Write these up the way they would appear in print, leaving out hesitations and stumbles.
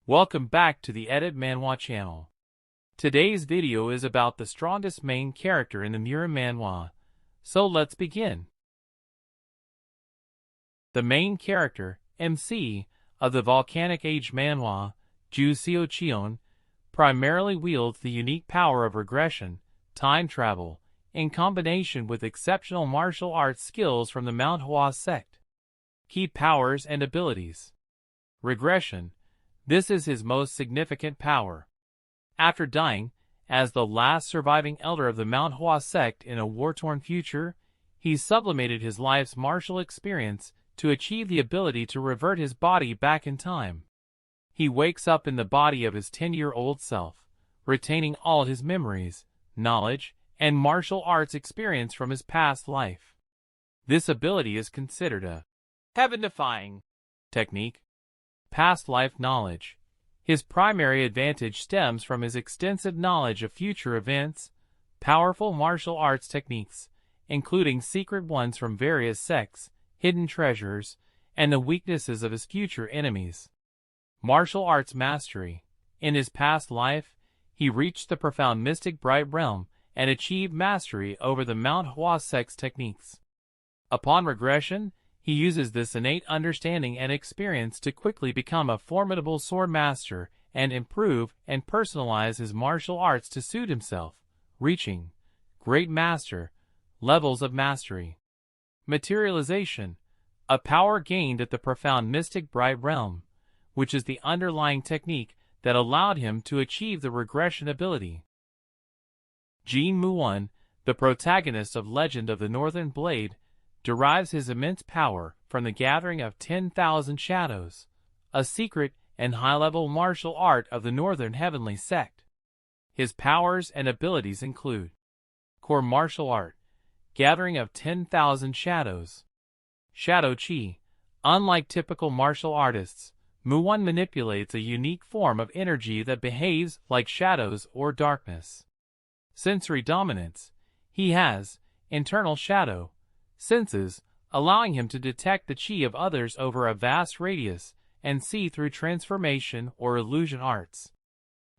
Welcome back to the Edit Manhwa channel. Today's video is about the strongest main character in the murim manhwa, so let's begin. The main character, MC, of the Volcanic Age manhwa, Ju Seo-cheon, primarily wields the unique power of regression, time travel, in combination with exceptional martial arts skills from the manhwa sect. Key powers and abilities. Regression. This is his most significant power. After dying, as the last surviving elder of the manhwa sect in a war-torn future, he sublimated his life's martial experience to achieve the ability to revert his body back in time. He wakes up in the body of his 10-year-old self, retaining all his memories, knowledge, and martial arts experience from his past life. This ability is considered a heaven-defying technique. Past life knowledge. His primary advantage stems from his extensive knowledge of future events, powerful martial arts techniques, including secret ones from various sects, hidden treasures, and the weaknesses of his future enemies. Martial arts mastery. In his past life, he reached the profound mystic bright realm and achieved mastery over the manhwa sect's techniques. Upon regression, he uses this innate understanding and experience to quickly become a formidable sword master and improve and personalize his martial arts to suit himself, reaching great master levels of mastery. Materialization, a power gained at the profound mystic bright realm, which is the underlying technique that allowed him to achieve the regression ability. Jin Muon, the protagonist of Legend of the Northern Blade, derives his immense power from the gathering of 10,000 shadows, a secret and high-level martial art of the Northern Heavenly Sect. His powers and abilities include Core Martial Art, Gathering of 10,000 Shadows. Shadow Chi. Unlike typical martial artists, Muon manipulates a unique form of energy that behaves like shadows or darkness. Sensory Dominance. He has internal shadow senses, allowing him to detect the chi of others over a vast radius and see through transformation or illusion arts.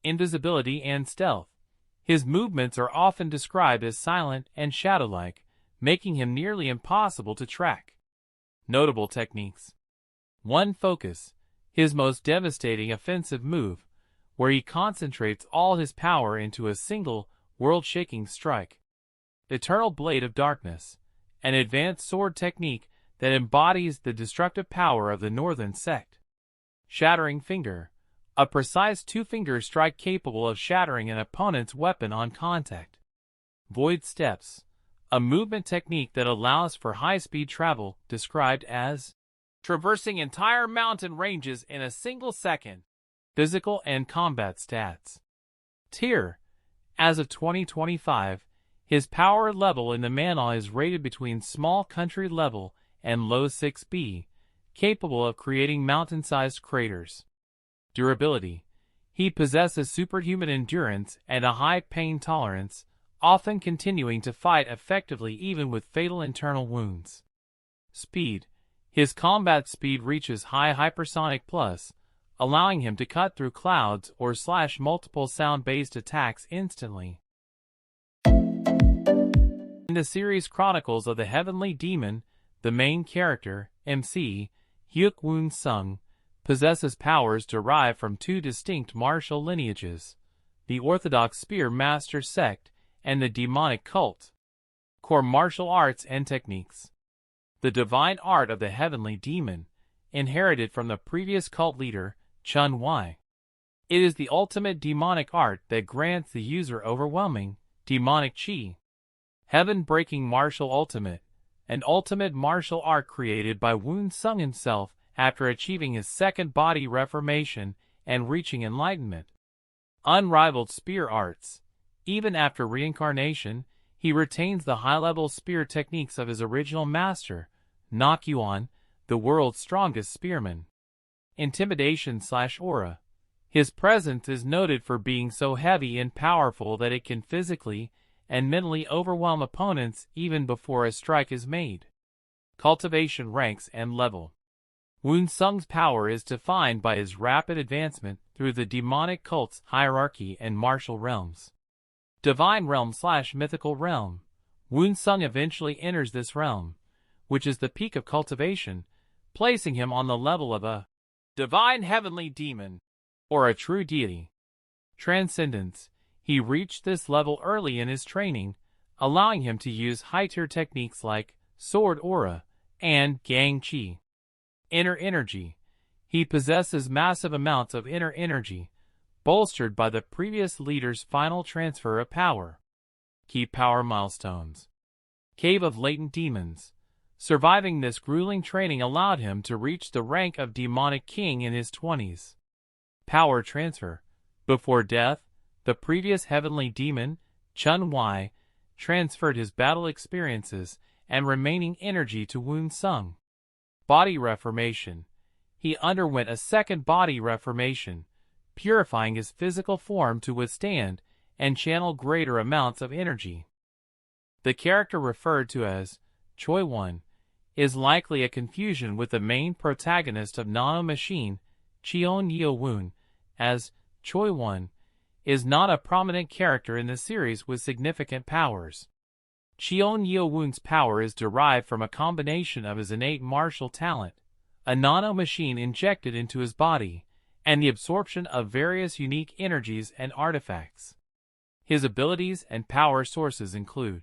Invisibility and stealth. His movements are often described as silent and shadow-like, making him nearly impossible to track. Notable techniques. 1. Focus. His most devastating offensive move, where he concentrates all his power into a single, world-shaking strike. Eternal Blade of Darkness. An advanced sword technique that embodies the destructive power of the Northern Sect. Shattering Finger. A precise two-finger strike capable of shattering an opponent's weapon on contact. Void Steps. A movement technique that allows for high-speed travel, described as traversing entire mountain ranges in a single second. Physical and combat stats. Tier. As of 2025, his power level in the manhwa is rated between small country level and low 6B, capable of creating mountain-sized craters. Durability. He possesses superhuman endurance and a high pain tolerance, often continuing to fight effectively even with fatal internal wounds. Speed. His combat speed reaches high hypersonic plus, allowing him to cut through clouds or slash multiple sound-based attacks instantly. In the series Chronicles of the Heavenly Demon, the main character, MC, Hyuk Woon Sung, possesses powers derived from two distinct martial lineages, the Orthodox Spear Master Sect and the Demonic Cult. Core Martial Arts and Techniques. The divine art of the Heavenly Demon, inherited from the previous cult leader, Chun Wai. It is the ultimate demonic art that grants the user overwhelming, demonic chi. Heaven-breaking martial ultimate, an ultimate martial art created by Woon Sung himself after achieving his second body reformation and reaching enlightenment. Unrivaled spear arts. Even after reincarnation, he retains the high-level spear techniques of his original master, Nakyuan, the world's strongest spearman. Intimidation/aura. His presence is noted for being so heavy and powerful that it can physically and mentally overwhelm opponents even before a strike is made. Cultivation ranks and level. Wu Sung's power is defined by his rapid advancement through the demonic cult's hierarchy and martial realms. Divine realm/mythical realm. Wu Sung eventually enters this realm, which is the peak of cultivation, placing him on the level of a divine heavenly demon, or a true deity. Transcendence. He reached this level early in his training, allowing him to use high-tier techniques like Sword Aura and Gang Chi. Inner energy. He possesses massive amounts of inner energy, bolstered by the previous leader's final transfer of power. Key power milestones. Cave of Latent Demons. Surviving this grueling training allowed him to reach the rank of Demonic King in his 20s. Power transfer. Before death, the previous heavenly demon, Chun Wai, transferred his battle experiences and remaining energy to Wu Sung. Body reformation. He underwent a second body reformation, purifying his physical form to withstand and channel greater amounts of energy. The character referred to as Choi Won is likely a confusion with the main protagonist of Nano Machine, Cheon Yeo Woon, as Choi Won is not a prominent character in the series with significant powers. Cheon Yeo Woon's power is derived from a combination of his innate martial talent, a nano machine injected into his body, and the absorption of various unique energies and artifacts. His abilities and power sources include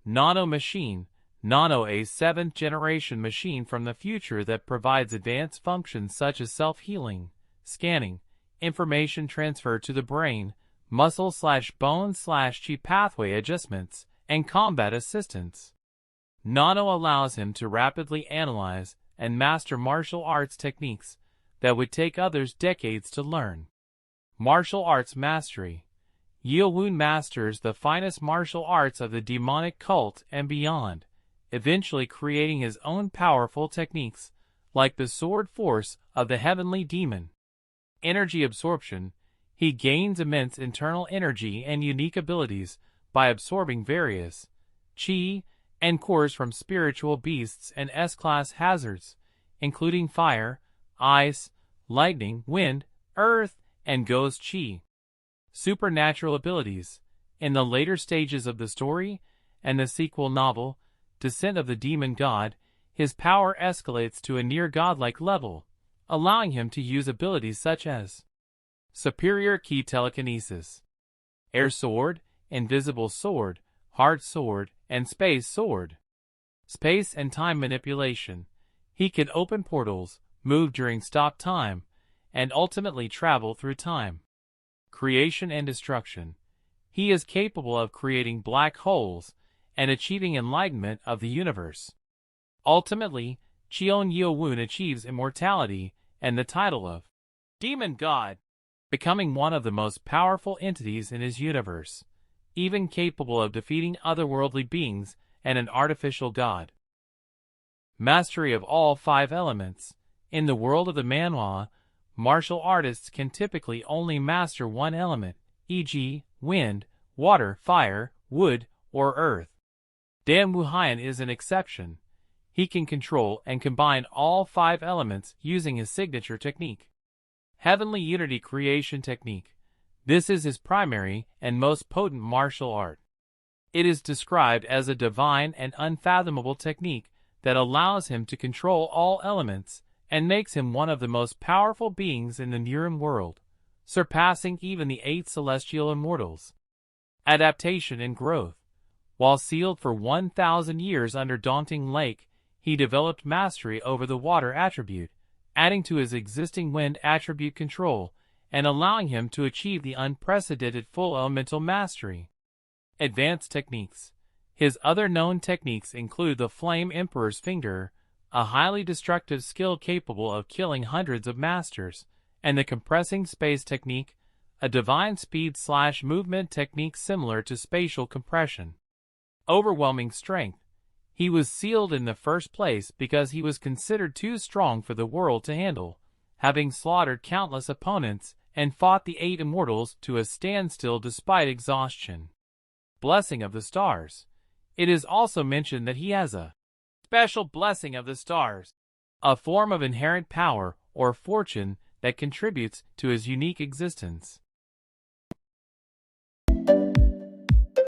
Nano Machine. Nano, a 7th-generation machine from the future that provides advanced functions such as self-healing, scanning, information transfer to the brain, muscle/bone/chi pathway adjustments, and combat assistance. Nano allows him to rapidly analyze and master martial arts techniques that would take others decades to learn. Martial arts mastery. Yeo Woon masters the finest martial arts of the demonic cult and beyond, eventually creating his own powerful techniques, like the sword force of the heavenly demon. Energy absorption. He gains immense internal energy and unique abilities by absorbing various chi and cores from spiritual beasts and S-class hazards, including fire, ice, lightning, wind, earth, and ghost chi. Supernatural abilities. In the later stages of the story and the sequel novel, Descent of the Demon God, his power escalates to a near godlike level, allowing him to use abilities such as superior ki telekinesis, air sword, invisible sword, heart sword, and space sword. Space and time manipulation. He can open portals, move during stop time, and ultimately travel through time. Creation and destruction. He is capable of creating black holes and achieving enlightenment of the universe. Ultimately, Cheon Yeo Woon achieves immortality and the title of Demon God, becoming one of the most powerful entities in his universe, even capable of defeating otherworldly beings and an artificial god. Mastery of all 5 elements. In the world of the manhwa, martial artists can typically only master one element, e.g., wind, water, fire, wood, or earth. Dan Wuhyan is an exception. He can control and combine all 5 elements using his signature technique. Heavenly Unity Creation Technique. This is his primary and most potent martial art. It is described as a divine and unfathomable technique that allows him to control all elements and makes him one of the most powerful beings in the murim world, surpassing even the 8 celestial immortals. Adaptation and growth. While sealed for 1,000 years under Daunting Lake, he developed mastery over the water attribute, adding to his existing wind attribute control and allowing him to achieve the unprecedented full elemental mastery. Advanced techniques. His other known techniques include the Flame Emperor's Finger, a highly destructive skill capable of killing hundreds of masters, and the Compressing Space Technique, a divine speed/movement technique similar to spatial compression. Overwhelming strength. He was sealed in the first place because he was considered too strong for the world to handle, having slaughtered countless opponents and fought the 8 immortals to a standstill despite exhaustion. Blessing of the Stars. It is also mentioned that he has a special blessing of the stars, a form of inherent power or fortune that contributes to his unique existence.